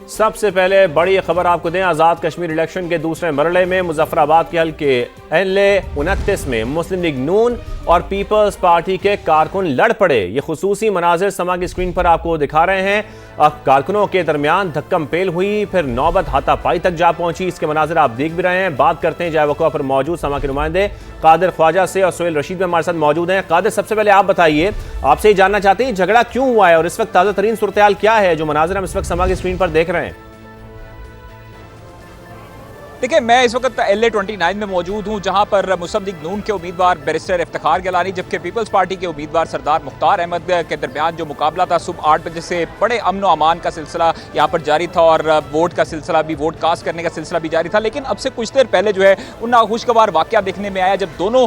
सबसे पहले बड़ी खबर आपको दें, आज़ाद कश्मीर इलेक्शन के दूसरे मरहले में मुजफ्फराबाद के हल्के LA-29 में मुस्लिम लीग नून और पीपल्स पार्टी के कारकुन लड़ पड़े। ये खुसूसी मनाजिर समा की स्क्रीन पर आपको दिखा रहे हैं। अब कारकुनों के दरमियान धक्कम पेल हुई, फिर नौबत हाथापाई तक जा पहुंची। इसके मनाजिर आप देख भी रहे हैं। बात करते हैं जाए वक़्वा पर मौजूद समा के नुमाइंदे कादिर ख्वाजा से और सुहेल रशीद भी हमारे साथ मौजूद हैं। कादिर, सबसे पहले आप बताइए, आपसे ये जानना चाहते हैं झगड़ा क्यों हुआ है और इस वक्त ताज़ा तरीन सूरत हाल क्या है जो मनाजिर हम इस वक्त समा की स्क्रीन पर देख रहे हैं। देखिए, मैं इस वक्त LA-29 में मौजूद हूं, जहां पर मुस्लिम लीग नून के उम्मीदवार बैरिस्टर इफ्तिखार गिलानी जबकि पीपल्स पार्टी के उम्मीदवार सरदार मुख्तार अहमद के दरमियान जो मुकाबला था सुबह 8 बजे से बड़े अमन व अमान का सिलसिला यहां पर जारी था और वोट का सिलसिला भी, वोट कास्ट करने का सिलसिला भी जारी था। लेकिन अब से कुछ देर पहले जो है उन नाखुशगवार वाक़या देखने में आया जब दोनों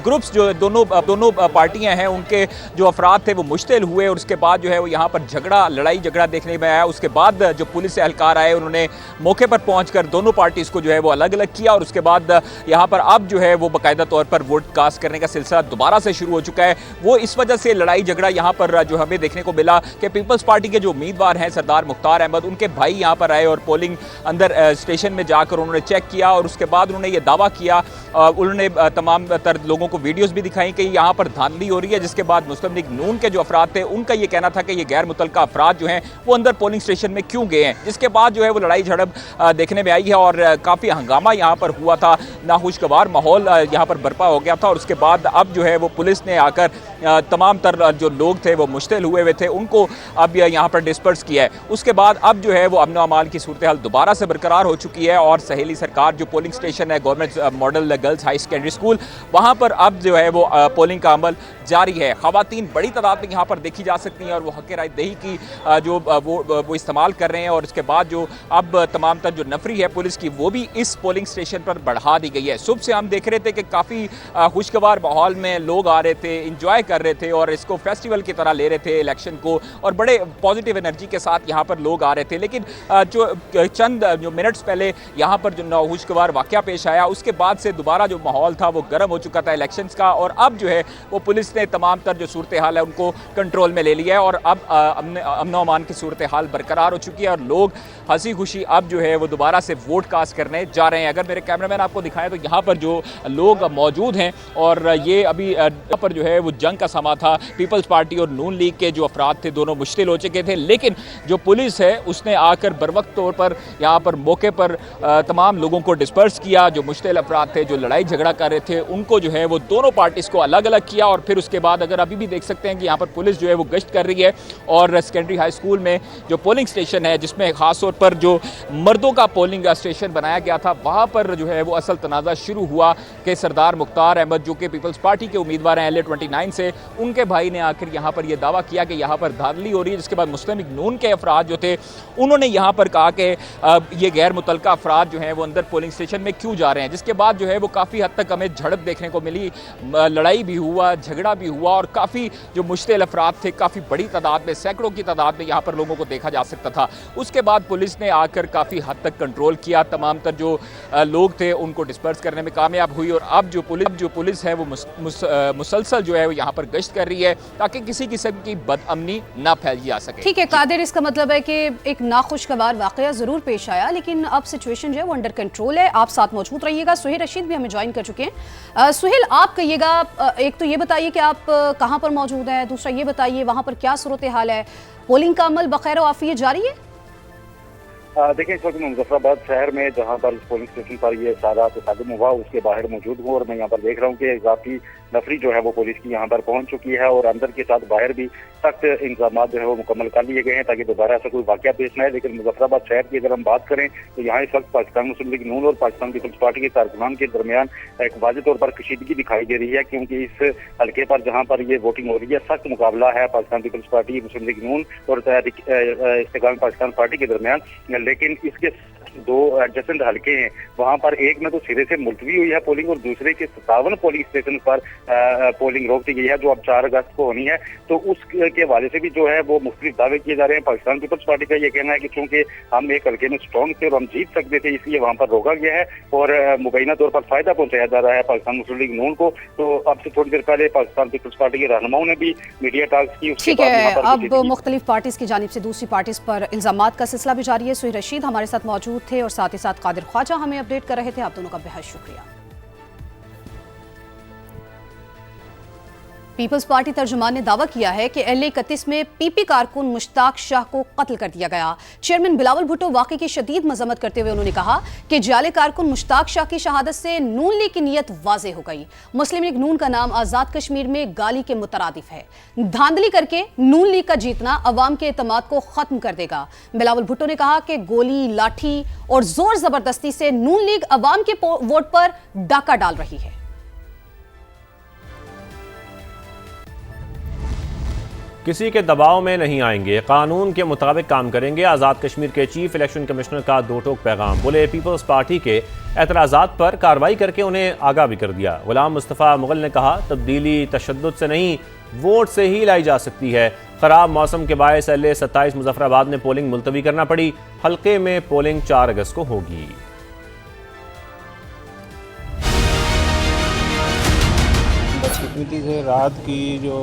ग्रुप्स जो दोनों पार्टियाँ हैं उनके जो अफराद थे वो मुश्तिल हुए और उसके बाद जो है वो यहाँ पर लड़ाई झगड़ा देखने में आया। उसके बाद जो पुलिस एहलकार आए उन्होंने मौके पर पहुँच दोनों पार्टीज़ को जो है वो अलग अलग किया और उसके बाद यहाँ पर अब जो है वो बाकायदा तौर पर वोट कास्ट करने का सिलसिला दोबारा से शुरू हो चुका है। वो इस वजह से लड़ाई झगड़ा यहाँ पर जो हमें देखने को मिला कि पीपल्स पार्टी के जो उम्मीदवार हैं सरदार मुख्तार अहमद, उनके भाई यहाँ पर आए और पोलिंग अंदर स्टेशन में जाकर उन्होंने चेक किया और उसके बाद उन्होंने ये दावा किया, उन्होंने तमाम तर लोगों को वीडियोस भी दिखाई कि यहाँ पर धांधली हो रही है। जिसके बाद मुस्लिम लीग नून के जो अफराद थे उनका ये कहना था कि ये गैर मुतल्लका अफराद जो हैं वो अंदर पोलिंग स्टेशन में क्यों गए हैं। जिसके बाद जो है वो लड़ाई झड़प देखने में आई है और काफ़ी हंगामा यहाँ पर हुआ था, नाखुशगवार माहौल यहाँ पर बर्पा हो गया था। और उसके बाद अब जो है वो पुलिस ने आकर तमाम तर जो लोग थे वो मुश्तिल हुए थे उनको अब यहाँ पर डिस्पर्स किया है। उसके बाद अब जो है वो अमन अमान की सूरत हाल दोबारा से बरकरार हो चुकी है और सहेली सरकार जो पोलिंग स्टेशन है government model girls high secondary school, वहाँ पर अब जो है वो पोलिंग का अमल जारी है। ख़वातीन बड़ी तादाद में यहाँ पर देखी जा सकती हैं और वो हक़ राय दही की जो वो इस्तेमाल कर रहे हैं। और उसके बाद जो अब तमाम तर जो नफरी है पुलिस की वो भी इस पोलिंग स्टेशन पर बढ़ा दी गई है। सुबह से हम देख रहे थे कि काफ़ी खुशगवार माहौल में लोग आ रहे थे, इंजॉय कर रहे थे और इसको फेस्टिवल की तरह ले रहे थे इलेक्शन को और बड़े पॉजिटिव एनर्जी के साथ यहाँ पर लोग आ रहे थे। लेकिन जो चंद जो मिनट्स पहले यहाँ पर जो नाखुशगवार वाक़या पेश आया उसके बाद से दोबारा जो माहौल था वो गर्म हो चुका था इलेक्शंस का और अब जो है वो पुलिस ने तमाम तर जो सूरत हाल है उनको कंट्रोल में ले लिया है और अब अमन अमान की सूरत हाल बरकरार हो चुकी है और लोग हंसी खुशी अब जो है वो दोबारा से वोट कास्ट करने जा रहे हैं। अगर मेरे कैमरामैन आपको दिखाएं तो यहाँ पर जो लोग मौजूद हैं और ये अभी यहाँ पर जो है वो जंग का समा था। पीपल्स पार्टी और नून लीग के जो अफराद थे दोनों मुश्तिल हो चुके थे, लेकिन जो पुलिस है उसने आकर बरवक्त तौर पर यहाँ पर मौके पर तमाम लोगों को डिस्पर्स किया। जो मुश्तिल अफराद थे जो लड़ाई झगड़ा कर रहे थे उनको जो है वो दोनों पार्टीज़ को अलग अलग किया और फिर उसके बाद अगर अभी भी देख सकते हैं कि यहाँ पर पुलिस जो है वो गश्त कर रही है और सेकेंडरी हाई स्कूल में जो पोलिंग स्टेशन है जिसमें ख़ास तौर पर जो मर्दों का पोलिंग स्टेशन बनाया गया था वहाँ पर जो है वो असल तनाज़ा शुरू हुआ कि सरदार मुख्तार अहमद जो कि पीपल्स पार्टी के उम्मीदवार हैं LA-29 से, उनके भाई ने आखिर यहाँ पर यह दावा किया कि यहाँ पर धांधली हो रही है। जिसके बाद मुस्लिम लीग नून के अफराद जो थे उन्होंने यहाँ पर कहा कि ये गैर मुतल्लका अफराद जो हैं वो अंदर पोलिंग स्टेशन में क्यों जा रहे हैं। जिसके बाद जो है वो काफ़ी हद तक हमें झड़प देखने को मिली, लड़ाई भी हुआ, झगड़ा भी हुआ और काफ़ी जो मुश्तिल अफराद थे काफ़ी बड़ी तादाद में, सैकड़ों की तादाद में यहाँ पर लोगों को देखा जा सकता था। उसके बाद पुलिस ने आकर काफ़ी हद तक कंट्रोल किया, तमाम तर जो लोग थे उनको डिस्पर्स करने में कामयाब हुई और अब जो पुलिस है वो मुसलसल जो है वो यहाँ पर गश्त कर रही है ताकि किसी किस्म की बदअमनी ना फैल जा सके। ठीक है कादिर, इसका मतलब है कि एक नाखुशगवार वाकया ज़रूर पेश आया लेकिन अब सिचुएशन जो है वो अंडर कंट्रोल है। आप साथ मौजूद रहिएगा। सुहेल रशीद भी हमें ज्वाइन कर चुके हैं। सुहेल, आप कहिएगा, एक तो ये बताइए कि आप कहाँ पर मौजूद हैं, दूसरा ये बताइए वहाँ पर क्या सूरत हाल है, पोलिंग का अमल बखैर आफियत जारी है? देखिए, इस वक्त मुजफ्फराबाद शहर में जहाँ पर पोलिंग स्टेशन पर ये सारा तसादुम हुआ उसके बाहर मौजूद हूँ और मैं यहाँ पर देख रहा हूँ कि काफ़ी नफरी जो है वो पुलिस की यहाँ पर पहुँच चुकी है और अंदर के साथ बाहर भी सख्त इंतजाम जो है वो मुकम्मल कर लिए गए हैं ताकि दोबारा ऐसा कोई वाक़या पेश न आए। लेकिन मुजफ्फराबाद शहर की अगर हम बात करें तो यहाँ इस वक्त पाकिस्तान मुस्लिम लीग नून और पाकिस्तान पीपल्स पार्टी के कारकुनान के दरमियान एक वाज़ेह तौर पर कशीदगी दिखाई दे रही है क्योंकि इस हल्के पर जहाँ पर ये वोटिंग हो रही है सख्त मुकाबला है पाकिस्तान पीपल्स पार्टी, मुस्लिम लीग नून और इस्तेकाम पाकिस्तान पार्टी के दरमियान। लेकिन इसके दो एडजेसेंट हल्के हैं, वहां पर एक में तो सिरे से मुलतवी हुई है पोलिंग और दूसरे के 57 पोलिंग स्टेशन पर पोलिंग रोक दी गई है, जो अब 4 अगस्त को होनी है। तो उसके हवाले से भी जो है वो मुख्तलिफ दावे किए जा रहे हैं। पाकिस्तान पीपल्स पार्टी का ये कहना है कि चूंकि हम एक हल्के में स्ट्रॉन्ग थे और हम जीत सकते थे, इसलिए वहां पर रोका गया है और मुबैना तौर पर फायदा पहुंचाया जा रहा है पाकिस्तान मुस्लिम लीग नून को। तो अब से थोड़ी देर पहले पाकिस्तान पीपल्स पार्टी के रहनुमाओं ने भी मीडिया टॉक्स की। ठीक है, अब मुख्तलिफ पार्टीज की जानिब से दूसरी पार्टीज पर इल्जामात का सिलसिला भी जारी है। सुहेल रशीद हमारे साथ मौजूद थे और साथ ही साथ कादिर ख्वाजा हमें अपडेट कर रहे थे। आप दोनों का बेहद शुक्रिया। पीपल्स पार्टी तर्जुमान ने दावा किया है कि LA 31 में PP कारकुन मुश्ताक शाह को कत्ल कर दिया गया। चेयरमैन बिलावल भुट्टो वाक़े की शदीद मजम्मत करते हुए उन्होंने कहा कि जाले कारकुन मुश्ताक शाह की शहादत से नून लीग की नीयत वाज़े हो गई। मुस्लिम लीग नून का नाम आज़ाद कश्मीर में गाली के मुतरादिफ है। धांधली करके नून लीग का जीतना अवाम के एतमाद को खत्म कर देगा। बिलावल भुट्टो ने कहा कि गोली, लाठी और जोर जबरदस्ती से नून लीग अवाम के वोट पर डाका डाल रही है। किसी के दबाव में नहीं आएंगे, कानून के मुताबिक काम करेंगे। आज़ाद कश्मीर के चीफ इलेक्शन कमिश्नर का दो टोक पैगाम। बोले पीपल्स पार्टी के एतराज़ात पर कार्रवाई करके उन्हें आगाह भी कर दिया। गुलाम मुस्तफ़ा मुगल ने कहा तब्दीली तशद्दुद से नहीं, वोट से ही लाई जा सकती है। खराब मौसम के बायस LA 27 मुजफ्फराबाद में पोलिंग मुलतवी करना पड़ी। हल्के में पोलिंग 4 अगस्त को होगी। बदकिस्मती से रात की जो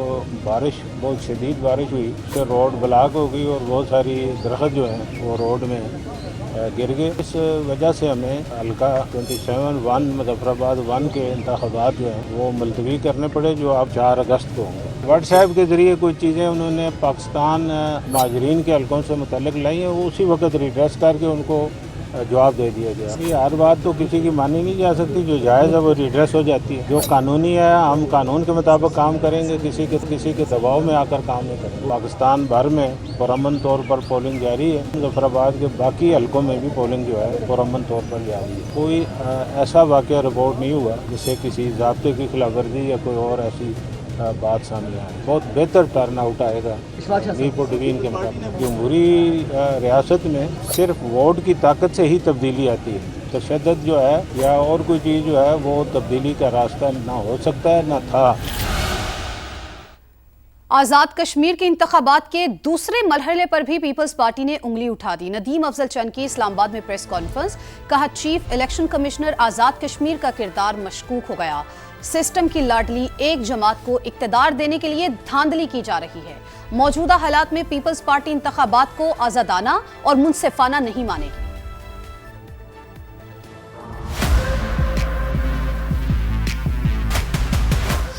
बारिश, बहुत शदीद बारिश हुई, उससे रोड ब्लॉक हो गई और बहुत सारी दरख्त जो हैं वो रोड में गिर गए। इस वजह से हमें हल्का 27-1 मुजफ्फराबाद 1 के इंतखाबात जो हैं वो मुलतवी करने पड़े, जो अब 4 अगस्त को होंगे। व्हाट्सएप के ज़रिए कुछ चीज़ें उन्होंने पाकिस्तान माजरीन के हल्कों से मुतल्लिक लाई हैं, वो उसी वक्त रिड्रेस करके उनको जवाब दे दिया गया। ये हर बात तो किसी की मानी नहीं जा सकती, जो जायज़ है वो रिड्रेस हो जाती है। जो कानूनी है हम कानून के मुताबिक काम करेंगे, किसी के दबाव में आकर काम नहीं करेंगे। पाकिस्तान भर में पुरअमन तौर पर पोलिंग जारी है। मुजफ्फराबाद के बाकी हल्कों में भी पोलिंग जो है पुरअमन तौर पर जारी है। कोई ऐसा वाक़या रिपोर्ट नहीं हुआ जिससे किसी ज़ाब्ते की खिलाफवर्जी या कोई और ऐसी बात सामने आए। बहुत बेहतर टर्न आउट आएगा मीरपुर डिवीजन के मुताबिक। जमहूरी रियासत में सिर्फ वोट की ताकत से ही तब्दीली आती है। तशद्दुद जो है या और कोई चीज़ जो है वो तब्दीली का रास्ता ना हो सकता है ना था। आज़ाद कश्मीर के इंतखाबात के दूसरे मरहले पर भी पीपल्स पार्टी ने उंगली उठा दी। नदीम अफजल चंद की इस्लामाबाद में प्रेस कॉन्फ्रेंस, कहा chief election commissioner Azad Kashmir का किरदार मशकूक हो गया। सिस्टम की लाडली एक जमात को इक्तदार देने के लिए धांधली की जा रही है। मौजूदा हालात में पीपल्स पार्टी इंतखाबात को आज़ादाना और मुनसिफाना नहीं मानेगी।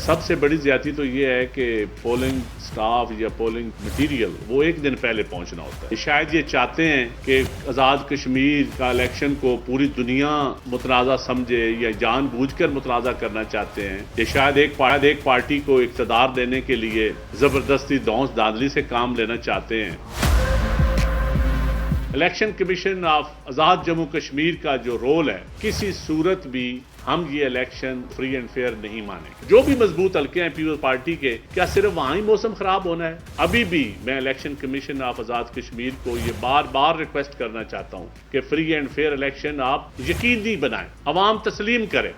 सबसे बड़ी ज्यादती तो ये है कि पोलिंग स्टाफ या पोलिंग मटीरियल वो एक दिन पहले पहुंचना होता है। शायद ये चाहते हैं कि आज़ाद कश्मीर का इलेक्शन को पूरी दुनिया मुतनाज़ा समझे या जानबूझकर मुतनाज़ा करना चाहते हैं। ये शायद एक पार्टी को इक़्तिदार देने के लिए ज़बरदस्ती दौंस दादली से काम लेना चाहते हैं। इलेक्शन कमीशन ऑफ आज़ाद जम्मू कश्मीर का जो रोल है, किसी सूरत भी हम ये इलेक्शन फ्री एंड फेयर नहीं मानेंगे। जो भी मजबूत हल्के हैं पीपल्स पार्टी के, क्या सिर्फ वहां ही मौसम खराब होना है? अभी भी मैं election commission of Azad Kashmir को ये बार बार रिक्वेस्ट करना चाहता हूं कि फ्री एंड फेयर इलेक्शन आप यकीनी बनाएं, अवाम तस्लीम करें।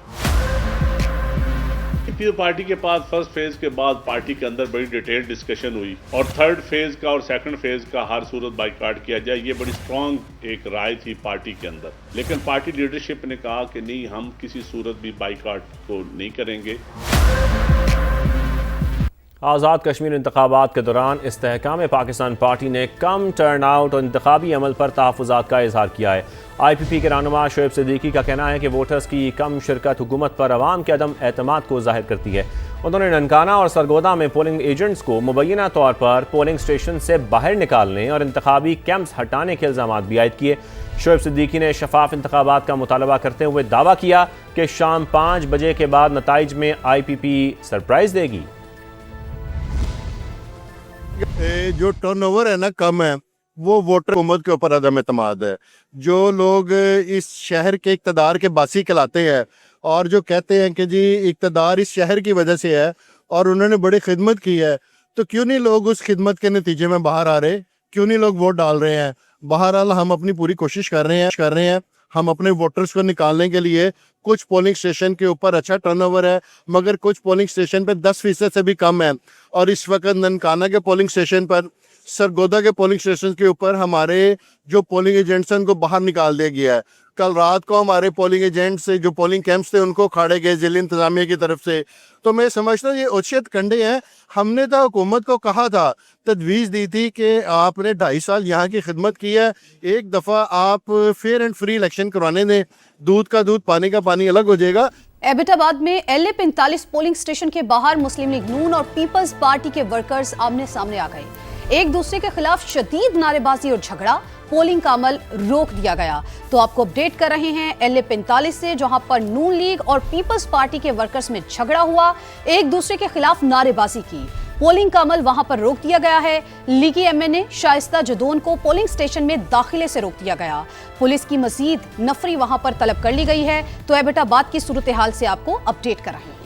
पीपल्स पार्टी के पास फर्स्ट फेज के बाद पार्टी के अंदर बड़ी डिटेल डिस्कशन हुई और थर्ड फेज का और सेकंड फेज का हर सूरत बाइकाट किया जाए, ये बड़ी स्ट्रांग एक राय थी पार्टी के अंदर। लेकिन पार्टी लीडरशिप ने कहा कि नहीं, हम किसी सूरत भी बाइकाट को नहीं करेंगे। आज़ाद कश्मीर इंतखाबात के दौरान इस्तेहकाम पाकिस्तान पार्टी ने कम टर्न आउट और इंतखाबी अमल पर तहफ़्फ़ुज़ात का इजहार किया है। IPP के रहनुमा शोएब सिद्दीकी का कहना है कि वोटर्स की कम शिरकत हुकूमत पर अवाम के अदम एतमाद को जाहिर करती है। उन्होंने ननकाना और सरगोदा में पोलिंग एजेंट्स को मुबैना तौर पर पोलिंग स्टेशन से बाहर निकालने और इंतखाबी कैंप्स हटाने के इल्ज़ाम भी आयद किए। शोएब सिद्दीकी ने शफाफ इंतखाबात का मुतालबा करते हुए दावा किया कि शाम 5 बजे के बाद नताइज में IPP सरप्राइज़ देगी। जो टर्नओवर है ना कम है, वो वोटर हुकूमत के ऊपर अदम एतमाद है। जो लोग इस शहर के इक़्तिदार के बासी कहलाते हैं और जो कहते हैं कि जी इक़्तिदार इस शहर की वजह से है और उन्होंने बड़ी खिदमत की है, तो क्यों नहीं लोग उस खिदमत के नतीजे में बाहर आ रहे? क्यों नहीं लोग वोट डाल रहे हैं? बहरहाल हम अपनी पूरी कोशिश कर रहे हैं। हम अपने वोटर्स को निकालने के लिए, कुछ पोलिंग स्टेशन के ऊपर अच्छा टर्नओवर है, मगर कुछ पोलिंग स्टेशन पे 10% से भी कम है। और इस वक्त ननकाना के पोलिंग स्टेशन पर, सरगोदा के पोलिंग स्टेशन के ऊपर हमारे जो पोलिंग एजेंट्स हैं उनको बाहर निकाल दिया गया है। कल रात को हमारे पोलिंग एजेंट से जो पोलिंग कैंप्स थे उनको खाड़े गए जिला इंतजामिया की तरफ से। तो मैं समझता हूँ ये उचित कंडे हैं। हमने तो हुकूमत को कहा था, तजवीज़ दी थी कि आपने 2.5 साल यहाँ की खिदमत की है, एक दफ़ा आप फेयर एंड फ्री इलेक्शन करवाने दें, दूध का दूध पानी का पानी अलग हो जाएगा। एबटाबाद में LA 45 पोलिंग स्टेशन के बाहर मुस्लिम लीग नून और पीपल्स पार्टी के वर्कर्स आमने सामने आ गए। एक दूसरे के खिलाफ शदीद नारेबाजी और झगड़ा, पोलिंग का अमल रोक दिया गया। तो आपको अपडेट कर रहे हैं LA 45 से, जहां पर नून लीग और पीपल्स पार्टी के वर्कर्स में झगड़ा हुआ, एक दूसरे के खिलाफ नारेबाजी की, पोलिंग का अमल वहां पर रोक दिया गया है। लीगी MNA शाइस्ता जदोन को पोलिंग स्टेशन में दाखिले से रोक दिया गया। पुलिस की मजीद नफरी वहां पर तलब कर ली गई है। तो एबटाबाद की सूरत हाल से आपको अपडेट कर रहे हैं।